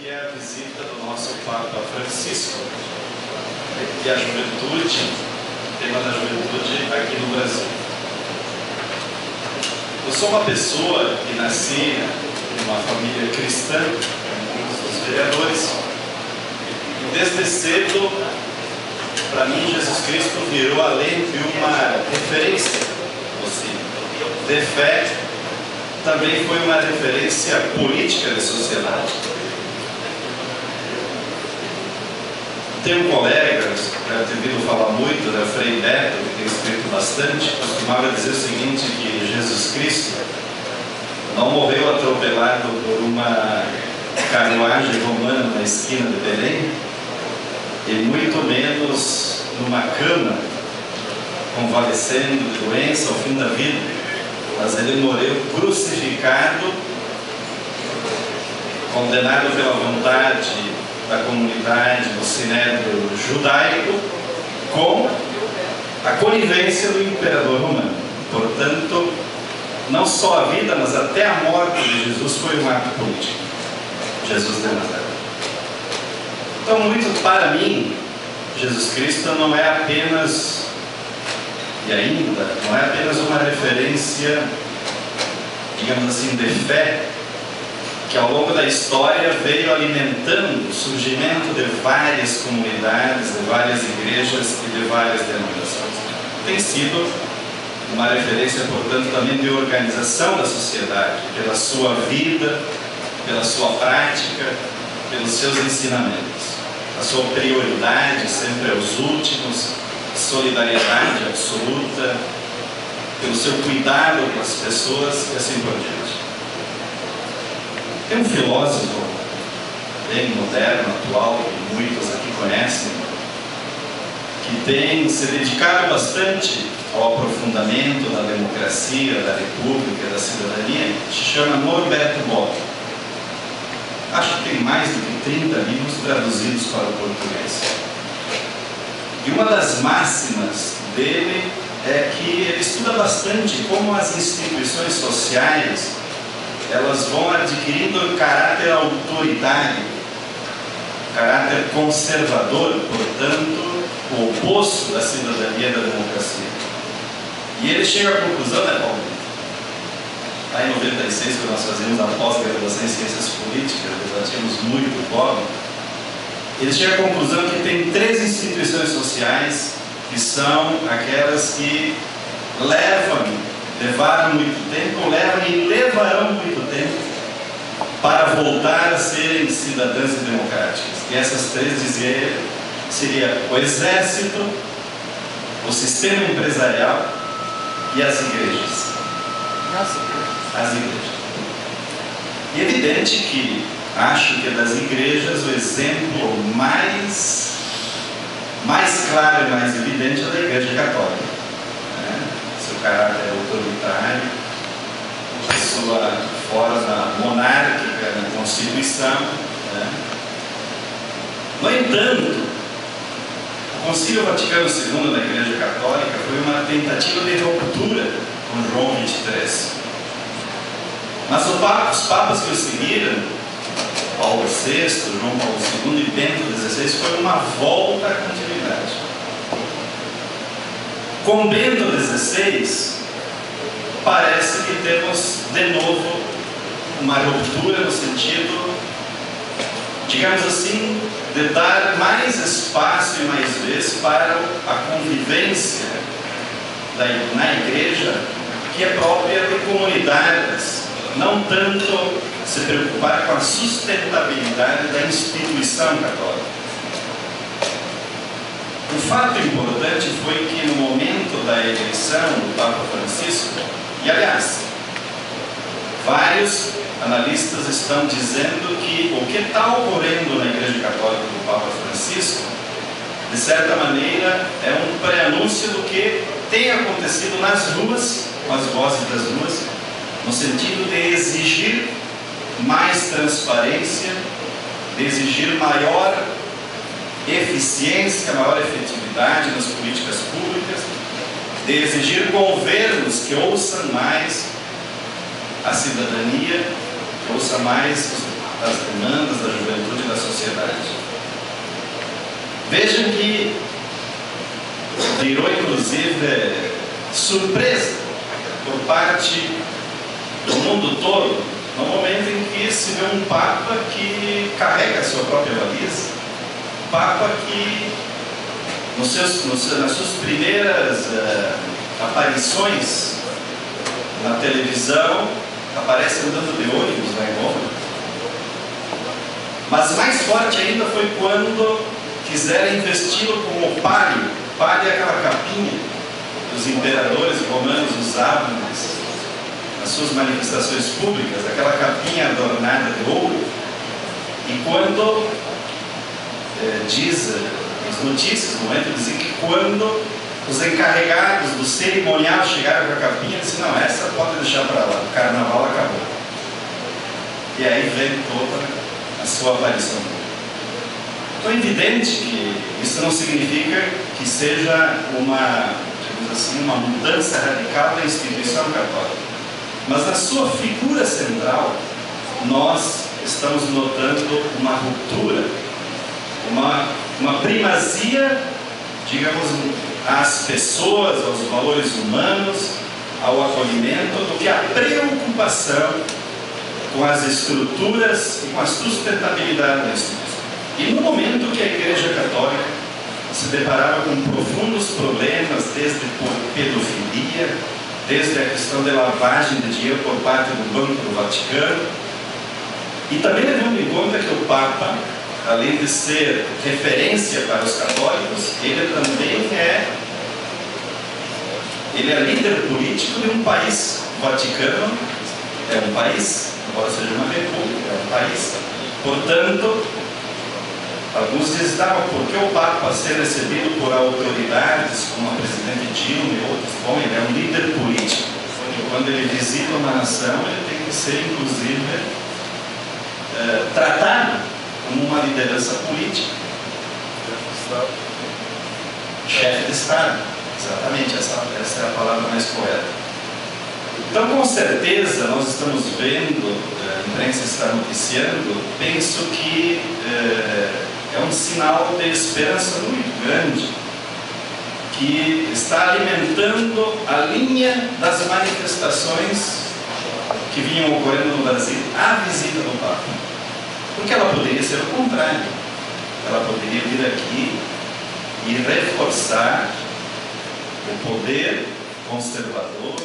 que é a visita do nosso Papa Francisco e a juventude, o tema da juventude aqui no Brasil. Eu sou uma pessoa que nasci numa família cristã, muitos dos vereadores, e desde cedo, para mim, Jesus Cristo virou, além de uma referência de fé, também foi uma referência política de sociedade. Tenho um colega, já tenho ouvido falar muito, da Frei Beto, que tem escrito bastante, costumava dizer o seguinte, que Jesus Cristo não morreu atropelado por uma carruagem romana na esquina de Belém, e muito menos numa cama, convalescendo de doença ao fim da vida, mas ele morreu crucificado, condenado pela vontade da comunidade do Sinédrio judaico, com a conivência do imperador romano. Portanto, não só a vida, mas até a morte de Jesus foi um ato político. Jesus de Nazaré. Então, muito para mim, Jesus Cristo não é apenas, e ainda, não é apenas uma referência, digamos assim, de fé, que ao longo da história veio alimentando o surgimento de várias comunidades, de várias igrejas e de várias denominações. Tem sido uma referência, portanto, também de organização da sociedade, pela sua vida, pela sua prática, pelos seus ensinamentos. A sua prioridade sempre aos últimos, solidariedade absoluta, pelo seu cuidado com as pessoas e assim por diante. Tem um filósofo bem moderno, atual, que muitos aqui conhecem, que tem se dedicado bastante ao aprofundamento da democracia, da república, da cidadania, se chama Norberto Bobbio. Acho que tem mais do que 30 livros traduzidos para o português. E uma das máximas dele é que ele estuda bastante como as instituições sociais elas vão adquirindo caráter autoritário, caráter conservador, portanto, o oposto da cidadania e da democracia. E ele chega à conclusão, né, Paulo? Lá em 96, quando nós fazíamos a pós-graduação em Ciências Políticas, debatíamos muito o Bobbio, ele chega à conclusão que tem 3 instituições sociais que são aquelas que levaram muito tempo, levam e levarão muito tempo para voltar a serem cidadãs e democráticas. E essas 3, dizia ele, seria o exército, o sistema empresarial e as igrejas. As igrejas. E é evidente que acho que das igrejas o exemplo mais claro e mais evidente é da Igreja Católica. Seu caráter autoritário, a sua forma monárquica na Constituição. No entanto, o Concílio Vaticano II da Igreja Católica foi uma tentativa de ruptura com João 23. Mas os papas que o seguiram, Paulo VI, João Paulo II e Bento XVI, foi uma volta à continuidade. Com Bento XVI, parece que temos de novo uma ruptura no sentido, digamos assim, de dar mais espaço e mais vez para a convivência na igreja, que é própria de comunidades, não tanto se preocupar com a sustentabilidade da instituição católica. O fato importante foi que no momento da eleição do Papa Francisco, e aliás, vários analistas estão dizendo que o que está ocorrendo na Igreja Católica do Papa Francisco, de certa maneira, é um pré-anúncio do que tem acontecido nas ruas, com as vozes das ruas, no sentido de exigir mais transparência, de exigir maior eficiência, maior efetividade nas políticas públicas, de exigir governos que ouçam mais a cidadania, que ouçam mais as demandas da juventude Vejam que virou inclusive surpresa por parte do mundo todo no momento em que se vê um Papa que carrega a sua própria valisa, Papa que nas suas primeiras aparições na televisão aparece andando de ônibus lá em Roma. Mas mais forte ainda foi quando quiseram investi-lo como palio. Palio é aquela capinha que os imperadores romanos usavam nas suas manifestações públicas, aquela capinha adornada de ouro. E quando diz as notícias, no momento dizem que quando os encarregados do cerimonial chegaram com a capinha, disseram: não, essa pode deixar para lá, o carnaval acabou. E aí vem toda a sua aparição. Então é evidente que isso não significa que seja uma mudança radical da instituição católica. Mas na sua figura central, nós estamos notando uma ruptura, uma primazia, digamos, às pessoas, aos valores humanos, ao acolhimento, do que a preocupação com as estruturas e com a sustentabilidade da instituição. E no momento que a Igreja Católica se deparava com profundos problemas, desde pedofilia, desde a questão da lavagem de dinheiro por parte do Banco do Vaticano, e também levando em conta que o Papa, além de ser referência para os católicos, ele também é líder político de um país. O Vaticano é um país, embora seja uma república, é um país. Portanto, alguns dizem: por que o Papa ser recebido por autoridades como a presidente Dilma e outros? Bom, ele é um líder político. E quando ele visita uma nação, ele tem que ser, inclusive, tratado como uma liderança política. Chefe de Estado. Exatamente, essa é a palavra mais correta. Então, com certeza, nós estamos vendo, a imprensa está noticiando, penso que é um sinal de esperança muito grande, que está alimentando a linha das manifestações que vinham ocorrendo no Brasil à visita do Papa. Porque ela poderia ser o contrário. Ela poderia vir aqui e reforçar o poder conservador